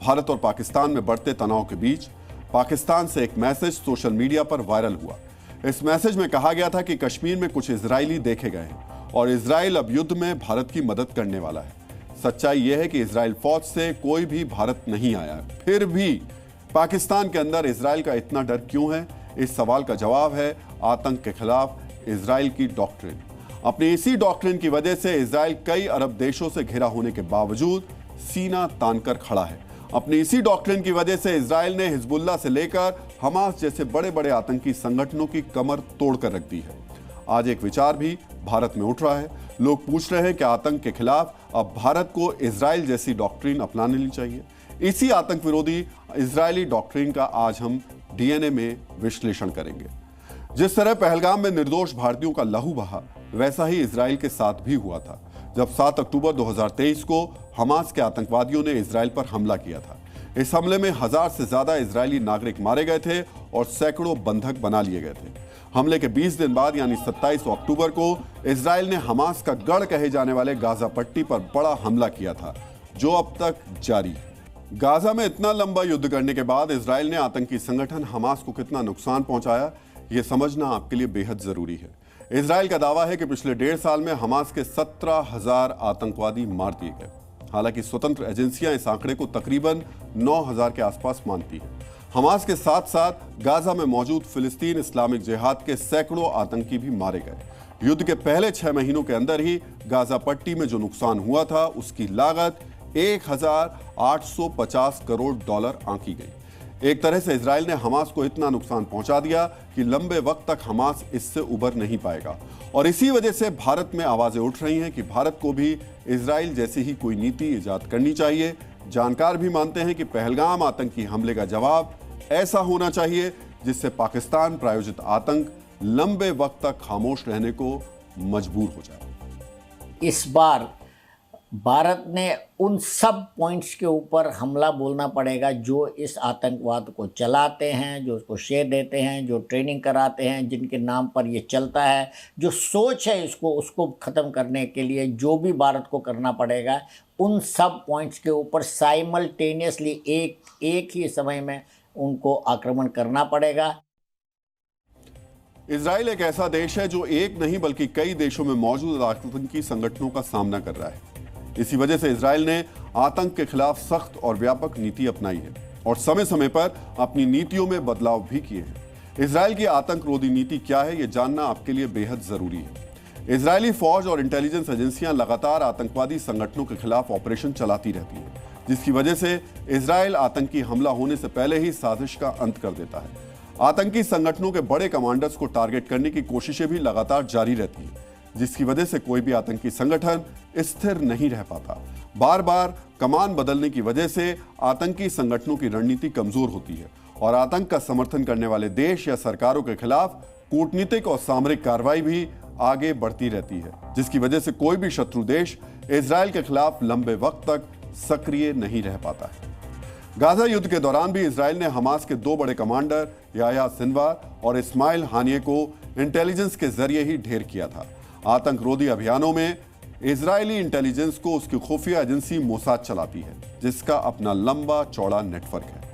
भारत और पाकिस्तान में बढ़ते तनाव के बीच पाकिस्तान से एक मैसेज सोशल मीडिया पर वायरल हुआ। इस मैसेज में कहा गया था कि कश्मीर में कुछ इजरायली देखे गए हैं और इजराइल अब युद्ध में भारत की मदद करने वाला है। सच्चाई यह है कि इजराइल फौज से कोई भी भारत नहीं आया है। फिर भी पाकिस्तान के अंदर इजराइल का इतना डर क्यों है? इस सवाल का जवाब है आतंक के खिलाफ इजराइल की डॉक्ट्रिन। अपनी इसी डॉक्ट्रिन की वजह से इजराइल कई अरब देशों से घिरा होने के बावजूद सीना तानकर खड़ा है। अपनी इसी डॉक्ट्रिन की वजह से इजराइल ने हिजबुल्लाह से लेकर हमास जैसे बड़े बड़े आतंकी संगठनों की कमर तोड़कर रख दी है। आज एक विचार भी भारत में उठ रहा है। लोग पूछ रहे हैं कि आतंक के खिलाफ अब भारत को इजराइल जैसी डॉक्ट्रिन अपनानी चाहिए। इसी आतंक विरोधी इजरायली डॉक्ट्रिन का आज हम डीएनए में विश्लेषण करेंगे। जिस तरह पहलगाम में निर्दोष भारतीयों का लहू बहा, वैसा ही इजराइल के साथ भी हुआ था जब 7 अक्टूबर 2023 को हमास के आतंकवादियों ने इजराइल पर हमला किया था। इस हमले में 1000 से ज्यादा इजरायली नागरिक मारे गए थे और सैकड़ों बंधक बना लिए गए थे। हमले के 20 दिन बाद यानी 27 अक्टूबर को इजराइल ने हमास का गढ़ कहे जाने वाले गाजा पट्टी पर बड़ा हमला किया था, जो अब तक जारी है। गाजा में इतना लंबा युद्ध करने के बाद इजराइल ने आतंकी संगठन हमास को कितना नुकसान पहुंचाया, यह समझना आपके लिए बेहद जरूरी है। इजराइल का दावा है कि पिछले 1.5 साल में हमास के 17,000 आतंकवादी मार दिए गए। हालांकि स्वतंत्र एजेंसियां इस आंकड़े को तकरीबन 9,000 के आसपास मानती हैं। हमास के साथ साथ गाजा में मौजूद फिलिस्तीन इस्लामिक जिहाद के सैकड़ों आतंकी भी मारे गए। युद्ध के पहले 6 महीनों के अंदर ही गाजा पट्टी में जो नुकसान हुआ था, उसकी लागत 1,850 करोड़ डॉलर आंकी गई। एक तरह से इजराइल ने हमास को इतना नुकसान पहुंचा दिया कि लंबे वक्त तक हमास इससे उबर नहीं पाएगा। और इसी वजह से भारत में आवाजें उठ रही हैं कि भारत को भी इजराइल जैसी ही कोई नीति इजाद करनी चाहिए। जानकार भी मानते हैं कि पहलगाम आतंकी हमले का जवाब ऐसा होना चाहिए जिससे पाकिस्तान प्रायोजित आतंक लंबे वक्त तक खामोश रहने को मजबूर हो जाए। इस बार भारत ने उन सब पॉइंट्स के ऊपर हमला बोलना पड़ेगा जो इस आतंकवाद को चलाते हैं, जो उसको शेयर देते हैं, जो ट्रेनिंग कराते हैं, जिनके नाम पर ये चलता है, जो सोच है उसको ख़त्म करने के लिए जो भी भारत को करना पड़ेगा, उन सब पॉइंट्स के ऊपर साइमल्टेनियसली एक ही समय में उनको आक्रमण करना पड़ेगा। इजराइल एक ऐसा देश है जो एक नहीं बल्कि कई देशों में मौजूद आतंकी संगठनों का सामना कर रहा है। इसी वजह से इजराइल ने आतंक के खिलाफ सख्त और व्यापक नीति अपनाई है और समय समय पर अपनी नीतियों में बदलाव भी किए हैं। इजराइल की आतंक रोधी नीति क्या है, यह जानना आपके लिए बेहद जरूरी है। इजरायली फौज और इंटेलिजेंस एजेंसियां लगातार आतंकवादी संगठनों के खिलाफ ऑपरेशन चलाती रहती है, जिसकी वजह से इजराइल आतंकी हमला होने से पहले ही साजिश का अंत कर देता है। आतंकी संगठनों के बड़े कमांडर्स को टारगेट करने की कोशिशें भी लगातार जारी रहती हैं, जिसकी वजह से कोई भी आतंकी संगठन स्थिर नहीं रह पाता। बार बार कमान बदलने की वजह से आतंकी संगठनों की रणनीति कमजोर होती है और आतंक का समर्थन करने वाले देश या सरकारों के खिलाफ कूटनीतिक और सामरिक कार्रवाई भी आगे बढ़ती रहती है, जिसकी वजह से कोई भी शत्रु देश इजराइल के खिलाफ लंबे वक्त तक सक्रिय नहीं रह पाता है। गाजा युद्ध के दौरान भी इजराइल ने हमास के 2 बड़े कमांडर याह्या सिनवार और इस्माइल हानिये को इंटेलिजेंस के जरिए ही ढेर किया था। आतंक रोधी अभियानों में इजरायली इंटेलिजेंस को उसकी खुफिया एजेंसी मोसाद चलाती है, जिसका अपना लंबा चौड़ा नेटवर्क है।